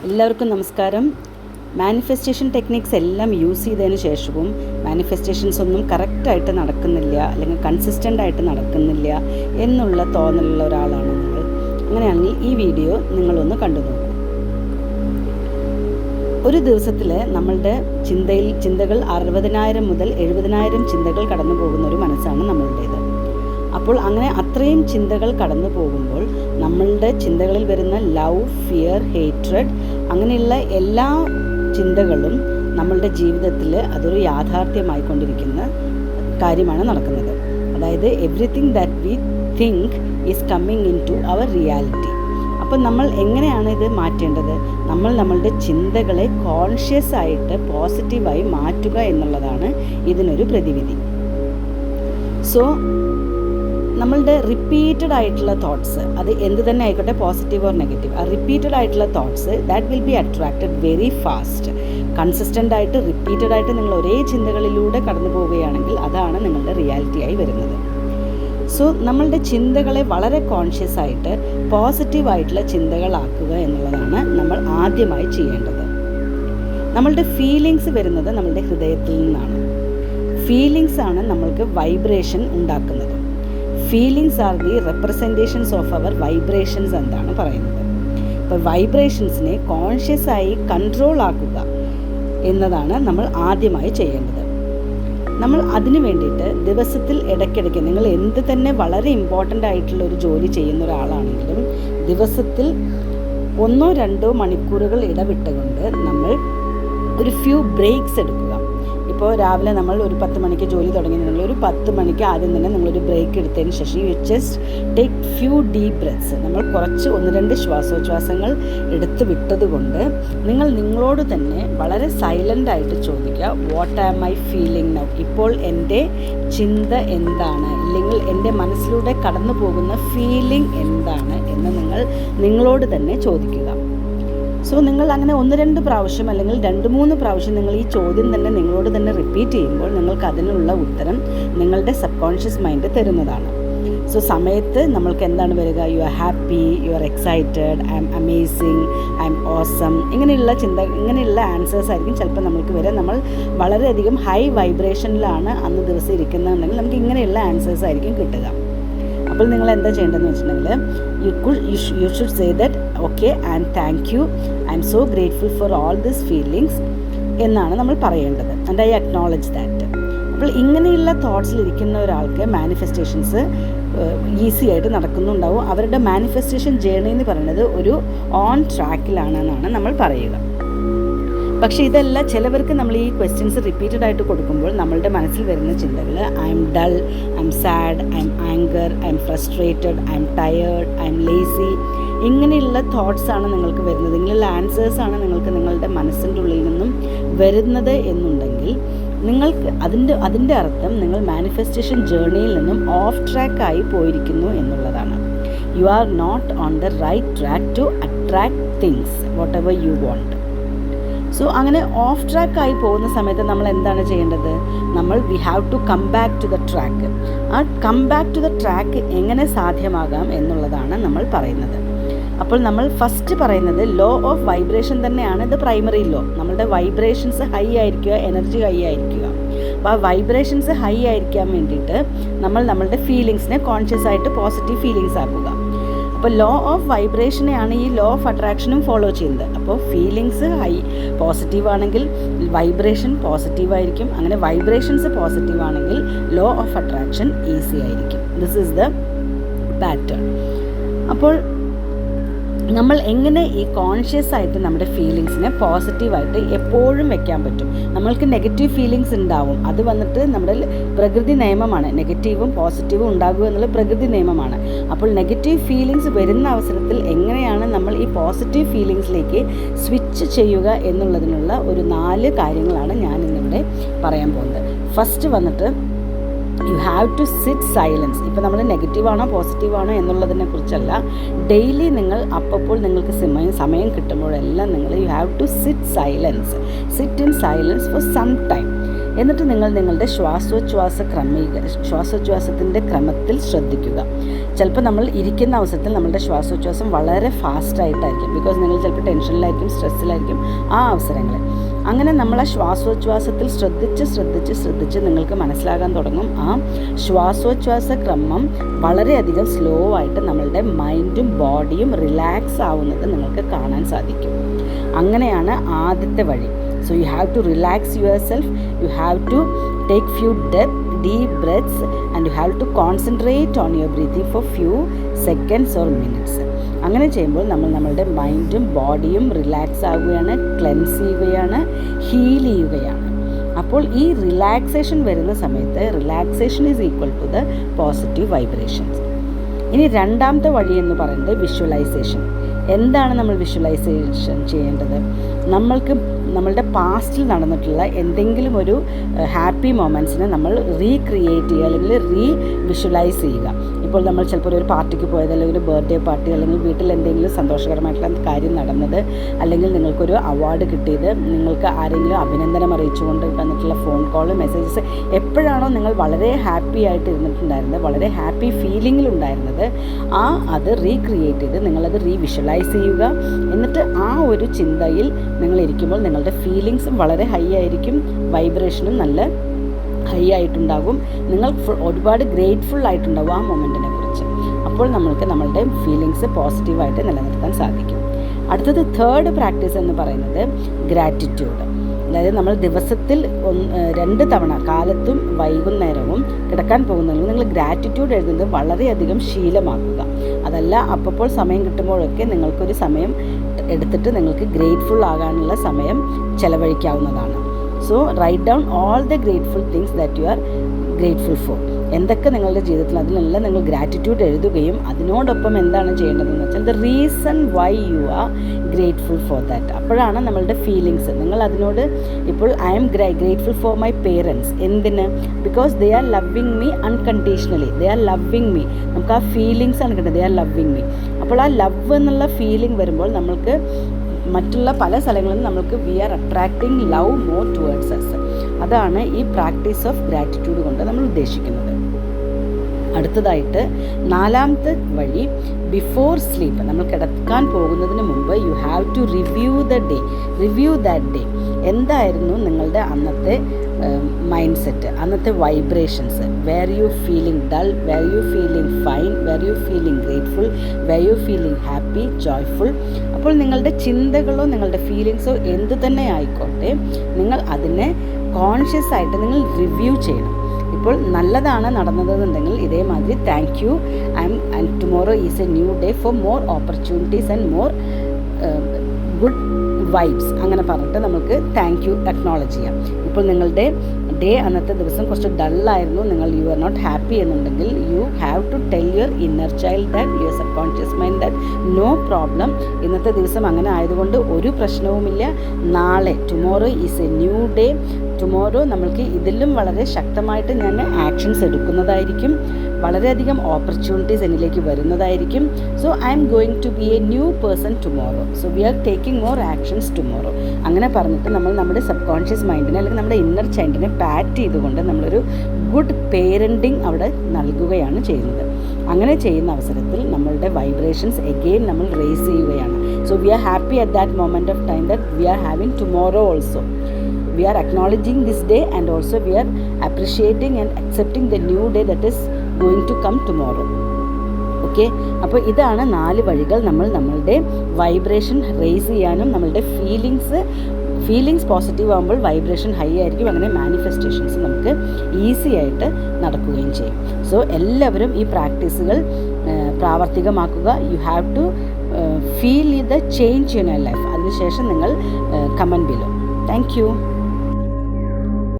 എല്ലാവർക്കും നമസ്കാരം. Manifestation techniques എല്ലാം യൂസ് ചെയ്തതിന് ശേഷവും മാനിഫെസ്റ്റേഷൻസ് ഒന്നും കറക്റ്റായിട്ട് നടക്കുന്നില്ല, അല്ലെങ്കിൽ കൺസിസ്റ്റൻ്റ് ആയിട്ട് നടക്കുന്നില്ല എന്നുള്ള തോന്നലുള്ള ഒരാളാണ് നിങ്ങൾ. അങ്ങനെയാണെങ്കിൽ ഈ വീഡിയോ നിങ്ങളൊന്ന് കണ്ടു നോക്കൂ. ഒരു ദിവസത്തിൽ നമ്മളുടെ ചിന്തകൾ 60,000 മുതൽ 70,000 ചിന്തകൾ കടന്നു പോകുന്ന ഒരു മനസ്സാണ് നമ്മളുടേത്. അപ്പോൾ അങ്ങനെ അത്രയും ചിന്തകൾ കടന്നു പോകുമ്പോൾ നമ്മളുടെ ചിന്തകളിൽ വരുന്ന ലവ്, ഫിയർ, ഹേറ്റ്രഡ് അങ്ങനെയുള്ള എല്ലാ ചിന്തകളും നമ്മളുടെ ജീവിതത്തിൽ അതൊരു യാഥാർത്ഥ്യമായിക്കൊണ്ടിരിക്കുന്ന കാര്യമാണ് നടക്കുന്നത്. അതായത് everything that we think is coming into our reality. അപ്പം നമ്മൾ എങ്ങനെയാണ് ഇത് മാറ്റേണ്ടത്? നമ്മളുടെ ചിന്തകളെ കോൺഷ്യസ് ആയിട്ട് പോസിറ്റീവായി മാറ്റുക എന്നുള്ളതാണ് ഇതിനൊരു പ്രതിവിധി. സോ നമ്മളുടെ റിപ്പീറ്റഡ് ആയിട്ടുള്ള തോട്ട്സ്, അത് എന്ത് തന്നെ ആയിക്കോട്ടെ, പോസിറ്റീവ് ഓർ നെഗറ്റീവ്, ആ റിപ്പീറ്റഡ് ആയിട്ടുള്ള thoughts that will be attracted very fast. Consistent ആയിട്ട് റിപ്പീറ്റഡ് ആയിട്ട് നിങ്ങൾ ഒരേ ചിന്തകളിലൂടെ കടന്നു പോവുകയാണെങ്കിൽ അതാണ് നിങ്ങളുടെ റിയാലിറ്റിയായി വരുന്നത്. സോ നമ്മളുടെ ചിന്തകളെ വളരെ കോൺഷ്യസ് ആയിട്ട് പോസിറ്റീവായിട്ടുള്ള ചിന്തകളാക്കുക എന്നുള്ളതാണ് നമ്മൾ ആദ്യമായി ചെയ്യേണ്ടത്. നമ്മളുടെ ഫീലിങ്സ് വരുന്നത് നമ്മളുടെ ഹൃദയത്തിൽ നിന്നാണ്. ഫീലിങ്സ് ആണ് നമ്മൾക്ക് വൈബ്രേഷൻ ഉണ്ടാക്കുന്നത്. Feelings are the representations of our vibrations എന്താണ് പറയുന്നത്. ഇപ്പോൾ വൈബ്രേഷൻസിനെ കോൺഷ്യസ് ആയി കൺട്രോൾ ആക്കുക എന്നതാണ് നമ്മൾ ആദ്യമായി ചെയ്യേണ്ടത്. നമ്മൾ അതിനു വേണ്ടിയിട്ട് ദിവസത്തിൽ ഇടയ്ക്കിടയ്ക്ക്, നിങ്ങൾ എന്ത് തന്നെ വളരെ ഇമ്പോർട്ടൻ്റ് ആയിട്ടുള്ള ഒരു ജോലി ചെയ്യുന്ന ഒരാളാണെങ്കിലും ദിവസത്തിൽ 1-2 മണിക്കൂറുകൾ ഇടവിട്ടുകൊണ്ട് നമ്മൾ ഒരു ഫ്യൂ ബ്രേക്സ് എടുക്കുക. ഇപ്പോൾ രാവിലെ നമ്മൾ ഒരു 10 മണിക്ക് ജോലി തുടങ്ങിയിട്ടുണ്ടെങ്കിൽ ഒരു 10 മണിക്ക് ആദ്യം തന്നെ നിങ്ങളൊരു ബ്രേക്ക് എടുത്തതിന് ശേഷം you just take few deep breaths. നമ്മൾ കുറച്ച് 1-2 ശ്വാസോച്ഛ്വാസങ്ങൾ എടുത്ത് വിട്ടതുകൊണ്ട് നിങ്ങൾ നിങ്ങളോട് തന്നെ വളരെ സൈലൻ്റായിട്ട് ചോദിക്കുക, what am I feeling now? ഇപ്പോൾ എൻ്റെ ചിന്ത എന്താണ്, അല്ലെങ്കിൽ എൻ്റെ മനസ്സിലൂടെ കടന്നു പോകുന്ന ഫീലിംഗ് എന്താണ് എന്ന് നിങ്ങളോട് തന്നെ ചോദിക്കുക. സോ നിങ്ങൾ അങ്ങനെ 1-2 പ്രാവശ്യം അല്ലെങ്കിൽ 2-3 പ്രാവശ്യം നിങ്ങൾ ഈ ചോദ്യം തന്നെ നിങ്ങളോട് തന്നെ റിപ്പീറ്റ് ചെയ്യുമ്പോൾ നിങ്ങൾക്ക് അതിനുള്ള ഉത്തരം നിങ്ങളുടെ സബ് കോൺഷ്യസ് മൈൻഡ് തരുന്നതാണ്. സോ സമയത്ത് നമ്മൾക്ക് എന്താണ് വരിക? You are happy, you are excited, I am amazing, I am awesome, ഇങ്ങനെയുള്ള ആൻസേഴ്സ് ആയിരിക്കും ചിലപ്പോൾ നമ്മൾക്ക് വരിക. നമ്മൾ വളരെയധികം ഹൈ വൈബ്രേഷനിലാണ് അന്ന് ദിവസം ഇരിക്കുന്നതെന്നുണ്ടെങ്കിൽ നമുക്ക് ഇങ്ങനെയുള്ള ആൻസേഴ്സ് ആയിരിക്കും കിട്ടുക. അപ്പോൾ നിങ്ങൾ എന്താ ചെയ്യേണ്ടതെന്ന് വെച്ചിട്ടുണ്ടെങ്കിൽ you should say that okay and thank you, I M so grateful for all this feelings എന്നാണ് നമ്മൾ പറയേണ്ടത്. And I acknowledge that. അപ്പോൾ ഇങ്ങനെയുള്ള തോട്ട്സിലിരിക്കുന്ന ഒരാൾക്ക് മാനിഫെസ്റ്റേഷൻസ് ഈസി ആയിട്ട് നടക്കുന്നുണ്ടാവും. അവരുടെ മാനിഫെസ്റ്റേഷൻ ജേർണി എന്ന് പറയുന്നത് ഒരു ഓൺ ട്രാക്കിലാണെന്നാണ് നമ്മൾ പറയുക. പക്ഷേ ഇതല്ല, ചിലവർക്ക് നമ്മൾ ഈ ക്വസ്റ്റ്യൻസ് റിപ്പീറ്റഡ് ആയിട്ട് കൊടുക്കുമ്പോൾ നമ്മളുടെ മനസ്സിൽ വരുന്ന ചിന്തകൾ I M dull, I M sad, I M anchor, I M frustrated, I am tired, I M lazy, ഇങ്ങനെയുള്ള തോട്ട്സാണ് നിങ്ങൾക്ക് വരുന്നത്, ഇങ്ങനെയുള്ള ആൻസേഴ്സാണ് നിങ്ങൾക്ക് നിങ്ങളുടെ മനസ്സിൻ്റെ ഉള്ളിൽ നിന്നും വരുന്നത് എന്നുണ്ടെങ്കിൽ നിങ്ങൾക്ക് അതിൻ്റെ അർത്ഥം നിങ്ങൾ മാനിഫെസ്റ്റേഷൻ ജേർണിയിൽ നിന്നും ഓഫ് ട്രാക്കായി പോയിരിക്കുന്നു എന്നുള്ളതാണ്. You are not on the right track to attract things whatever you want. So അങ്ങനെ ഓഫ് ട്രാക്കായി പോകുന്ന സമയത്ത് നമ്മൾ എന്താണ് ചെയ്യേണ്ടത്? We have to come back to the track. ആ come back to the track എങ്ങനെ സാധ്യമാകാം എന്നുള്ളതാണ് നമ്മൾ പറയുന്നത്. അപ്പോൾ നമ്മൾ ഫസ്റ്റ് പറയുന്നത് ലോ ഓഫ് വൈബ്രേഷൻ തന്നെയാണ്. ഇത് പ്രൈമറി ലോ. നമ്മളുടെ വൈബ്രേഷൻസ് ഹൈ ആയിരിക്കുക, എനർജി ഹൈ ആയിരിക്കുക. അപ്പോൾ ആ വൈബ്രേഷൻസ് ഹൈ ആയിരിക്കാൻ വേണ്ടിയിട്ട് നമ്മളുടെ ഫീലിങ്സിനെ കോൺഷ്യസ് ആയിട്ട് പോസിറ്റീവ് ഫീലിങ്സ് ആക്കുക. അപ്പോൾ ലോ ഓഫ് വൈബ്രേഷനെയാണ് ഈ ലോ ഓഫ് അട്രാക്ഷനും ഫോളോ ചെയ്യുന്നത്. അപ്പോൾ ഫീലിങ്സ് ഹൈ പോസിറ്റീവ് ആണെങ്കിൽ വൈബ്രേഷൻ പോസിറ്റീവ് ആയിരിക്കും. അങ്ങനെ വൈബ്രേഷൻസ് പോസിറ്റീവ് ആണെങ്കിൽ ലോ ഓഫ് അട്രാക്ഷൻ ഈസി ആയിരിക്കും. This is the pattern. അപ്പോൾ നമ്മൾ എങ്ങനെ ഈ കോൺഷ്യസ് ആയിട്ട് നമ്മുടെ ഫീലിങ്സിനെ പോസിറ്റീവായിട്ട് എപ്പോഴും വെക്കാൻ പറ്റും? നമ്മൾക്ക് നെഗറ്റീവ് ഫീലിങ്സ് ഉണ്ടാവും. അത് വന്നിട്ട് നമ്മുടെ പ്രകൃതി നിയമമാണ്. നെഗറ്റീവും പോസിറ്റീവും ഉണ്ടാകുക എന്നുള്ള പ്രകൃതി നിയമമാണ്. അപ്പോൾ നെഗറ്റീവ് ഫീലിങ്സ് വരുന്ന അവസരത്തിൽ എങ്ങനെയാണ് നമ്മൾ ഈ പോസിറ്റീവ് ഫീലിങ്സിലേക്ക് സ്വിച്ച് ചെയ്യുക എന്നുള്ളതിനുള്ള ഒരു 4 കാര്യങ്ങളാണ് ഞാൻ ഇന്നിവിടെ പറയാൻ പോകുന്നത്. ഫസ്റ്റ് വന്നിട്ട് you have to sit silence. ഇപ്പോൾ നമ്മൾ നെഗറ്റീവാണോ പോസിറ്റീവാണോ എന്നുള്ളതിനെ കുറിച്ചല്ല, ഡെയിലി നിങ്ങൾ അപ്പോൾ നിങ്ങൾക്ക് സമയം കിട്ടുമ്പോഴെല്ലാം നിങ്ങൾ you have to sit in silence for some time. എന്നിട്ട് നിങ്ങൾ നിങ്ങളുടെ ശ്വാസോച്ഛ്വാസത്തിൻ്റെ ക്രമത്തിൽ ശ്രദ്ധിക്കുക. ചിലപ്പോൾ നമ്മൾ ഇരിക്കുന്ന അവസരത്തിൽ നമ്മളുടെ ശ്വാസോച്ഛ്വാസം വളരെ ഫാസ്റ്റായിട്ടായിരിക്കും, ബിക്കോസ് നിങ്ങൾ ചിലപ്പോൾ ടെൻഷനിലായിരിക്കും, സ്ട്രെസ്സിലായിരിക്കും ആ അവസരങ്ങളിൽ. അങ്ങനെ നമ്മൾ ആ ശ്വാസോച്ഛ്വാസത്തിൽ ശ്രദ്ധിച്ച് നിങ്ങൾക്ക് മനസ്സിലാകാൻ തുടങ്ങും ആ ശ്വാസോച്ഛ്വാസ ക്രമം വളരെയധികം സ്ലോ ആയിട്ട് നമ്മളുടെ മൈൻഡും ബോഡിയും റിലാക്സ് ആവുന്നത് നിങ്ങൾക്ക് കാണാൻ സാധിക്കും. അങ്ങനെയാണ് ആദ്യത്തെ വഴി. So you have to relax yourself, you have to take few deep breaths and you have to concentrate on your breathing for few seconds or minutes. അങ്ങനെ ചെയ്യുമ്പോൾ നമ്മളുടെ മൈൻഡും ബോഡിയും റിലാക്സ് ആവുകയാണ്, ക്ലെൻസ് ചെയ്യുകയാണ്, ഹീൽ ചെയ്യുകയാണ്. അപ്പോൾ ഈ റിലാക്സേഷൻ വരുന്ന സമയത്ത് relaxation is equal to the positive vibrations. ഇനി രണ്ടാമത്തെ വഴി എന്ന് പറയുന്നത് വിഷ്വലൈസേഷൻ. എന്താണ് നമ്മൾ വിഷ്വലൈസേഷൻ ചെയ്യേണ്ടത്? നമ്മളുടെ പാസ്റ്റിൽ നടന്നിട്ടുള്ള എന്തെങ്കിലും ഒരു ഹാപ്പി മൊമെൻറ്റ്സിനെ നമ്മൾ റീക്രിയേറ്റ് ചെയ്യുക അല്ലെങ്കിൽ വിഷ്വലൈസ് ചെയ്യുക. ഇപ്പോൾ നമ്മൾ ചിലപ്പോൾ ഒരു പാർട്ടിക്ക് പോയത്, അല്ലെങ്കിൽ ഒരു ബർത്ത്ഡേ പാർട്ടി, അല്ലെങ്കിൽ വീട്ടിൽ എന്തെങ്കിലും സന്തോഷകരമായിട്ടുള്ള കാര്യം നടന്നത്, അല്ലെങ്കിൽ നിങ്ങൾക്കൊരു അവാർഡ് കിട്ടിയത്, നിങ്ങൾക്ക് ആരെങ്കിലും അഭിനന്ദനം അറിയിച്ചുകൊണ്ട് വന്നിട്ടുള്ള ഫോൺ കോൾ, മെസ്സേജസ്, എപ്പോഴാണോ നിങ്ങൾ വളരെ ഹാപ്പി ആയിട്ട് ഇരുന്നിട്ടുണ്ടായിരുന്നത്, വളരെ ഹാപ്പി ഫീലിങ്ങിലുണ്ടായിരുന്നത്, അത് റീക്രിയേറ്റ് ചെയ്ത് നിങ്ങളത് വിഷ്വലൈസ് ചെയ്യുക. എന്നിട്ട് ആ ഒരു ചിന്തയിൽ നിങ്ങൾ ഇരിക്കുമ്പോൾ നിങ്ങളുടെ ഫീലിങ്സും വളരെ ഹൈ ആയിരിക്കും, വൈബ്രേഷനും നല്ല ഹൈ ആയിട്ടുണ്ടാകും, നിങ്ങൾ ഒരുപാട് ഗ്രേറ്റ്ഫുൾ ആയിട്ടുണ്ടാകും ആ മൊമെൻറ്റിനെ കുറിച്ച്. അപ്പോൾ നമ്മളുടെ ഫീലിങ്സ് പോസിറ്റീവായിട്ട് നിലനിർത്താൻ സാധിക്കും. അടുത്തത് തേർഡ് പ്രാക്ടീസ് എന്ന് പറയുന്നത് ഗ്രാറ്റിറ്റ്യൂഡ്. അതായത് നമ്മൾ ദിവസത്തിൽ 2 തവണ കാലത്തും വൈകുന്നേരവും കിടക്കാൻ പോകുന്നതിലും നിങ്ങൾ ഗ്രാറ്റിറ്റ്യൂഡ് എഴുതുന്നത് വളരെയധികം ശീലമാക്കുക. അതല്ല അപ്പോൾ സമയം കിട്ടുമ്പോഴൊക്കെ നിങ്ങൾക്കൊരു സമയം എടുത്തിട്ട് നിങ്ങൾക്ക് ഗ്രേറ്റ്ഫുൾ ആകാനുള്ള സമയം ചെലവഴിക്കാവുന്നതാണ്. So write down all the grateful things that you are grateful for. എന്തൊക്കെ നിങ്ങളുടെ ജീവിതത്തിൽ അതിനെല്ലാം നിങ്ങൾ ഗ്രാറ്റിറ്റ്യൂഡ് എഴുതുകയും അതിനോടൊപ്പം എന്താണ് ചെയ്യേണ്ടതെന്ന് വെച്ചാൽ the reason why you are grateful for that. അപ്പോഴാണ് നമ്മളുടെ ഫീലിങ്സ്, നിങ്ങൾ അതിനോട് ഇപ്പോൾ I am grateful for my parents. എന്തിന്? Because they are loving me unconditionally, they are loving me. നമുക്ക് ആ ഫീലിങ്സ് ആണ് കിട്ടുന്നത്, ദേ ആർ ലവിങ് മീ. അപ്പോൾ ആ ലവ് എന്നുള്ള ഫീലിംഗ് വരുമ്പോൾ നമ്മൾക്ക് മറ്റുള്ള പല സ്ഥലങ്ങളിൽ നമ്മൾക്ക് we are attracting love more towards us. അതാണ് ഈ പ്രാക്ടീസ് ഓഫ് ഗ്രാറ്റിറ്റ്യൂഡ് കൊണ്ട് നമ്മൾ ഉദ്ദേശിക്കുന്നത്. അടുത്തതായിട്ട് 4ാമത്തെ വഴി ബിഫോർ സ്ലീപ്പ്. നമ്മൾ കിടക്കാൻ പോകുന്നതിന് മുമ്പ് you have to review that day. എന്തായിരുന്നു നിങ്ങളുടെ അന്നത്തെ മൈൻഡ് സെറ്റ്, അന്നത്തെ വൈബ്രേഷൻസ്? Were you feeling dull, were you feeling fine, were you feeling grateful, were you feeling happy, joyful. അപ്പോൾ നിങ്ങളുടെ ചിന്തകളോ നിങ്ങളുടെ ഫീലിങ്സോ എന്തു തന്നെ ആയിക്കോട്ടെ, നിങ്ങൾ അതിനെ കോൺഷ്യസ് ആയിട്ട് നിങ്ങൾ റിവ്യൂ ചെയ്യണം. ഇപ്പോൾ നല്ലതാണ് നടന്നതെന്നുണ്ടെങ്കിൽ ഇതേമാതിരി thank you, and tomorrow is a new day for more opportunities and more good vibes, അങ്ങനെ പറഞ്ഞിട്ട് നമുക്ക് താങ്ക് യു അക്നോളജ് ചെയ്യാം. ഇപ്പോൾ നിങ്ങളുടെ ഡേ അന്നത്തെ ദിവസം കുറച്ച് ഡള്ളായിരുന്നു, യു ആർ നോട്ട് ഹാപ്പി എന്നുണ്ടെങ്കിൽ you have to tell your inner child that, your subconscious mind that no problem, ഇന്നത്തെ ദിവസം അങ്ങനെ ആയതുകൊണ്ട് ഒരു പ്രശ്നവുമില്ല. നാളെ tomorrow is a new day, tomorrow നമ്മൾക്ക് ഇതിലും വളരെ ശക്തമായിട്ട് ഞാൻ ആക്ഷൻസ് എടുക്കുന്നതായിരിക്കും, വളരെയധികം ഓപ്പർച്യൂണിറ്റീസ് എന്നിലേക്ക് വരുന്നതായിരിക്കും. So I'm going to be a new person tomorrow, so we are taking more actions tomorrow. അങ്ങനെ പറഞ്ഞിട്ട് നമ്മൾ നമ്മുടെ സബ് കോൺഷ്യസ് മൈൻഡിനെ അല്ലെങ്കിൽ നമ്മുടെ ഇന്നർ ചൈൽഡിനെ പാറ്റ് ചെയ്തുകൊണ്ട് നമ്മളൊരു ഗുഡ് പേരൻറ്റിങ് അവിടെ നൽകുകയാണ് ചെയ്യുന്നത്. അങ്ങനെ ചെയ്യുന്ന അവസരത്തിൽ നമ്മളുടെ വൈബ്രേഷൻസ് എഗെയിൻ നമ്മൾ റേസ് ചെയ്യുകയാണ്. So we are happy at that moment of time that we are having tomorrow also. We are acknowledging this day and also we are appreciating and accepting the new day that is going to come tomorrow. Okay, അപ്പോൾ ഇതാണ് 4 വഴികൾ നമ്മളുടെ vibration raise ചെയ്യാനും നമ്മളുടെ feelings positive ആകുമ്പോൾ vibration high ആയിരിക്കും. അങ്ങനെ manifestations നമുക്ക് ഈസി ആയിട്ട് നടക്കുകയും ചെയ്യും. സോ എല്ലാവരും ഈ പ്രാക്ടീസുകൾ പ്രാവർത്തികമാക്കുക. You have to feel the change in your life. അതിനുശേഷം നിങ്ങൾ കമൻറ്റ് ബിലോ. Thank you.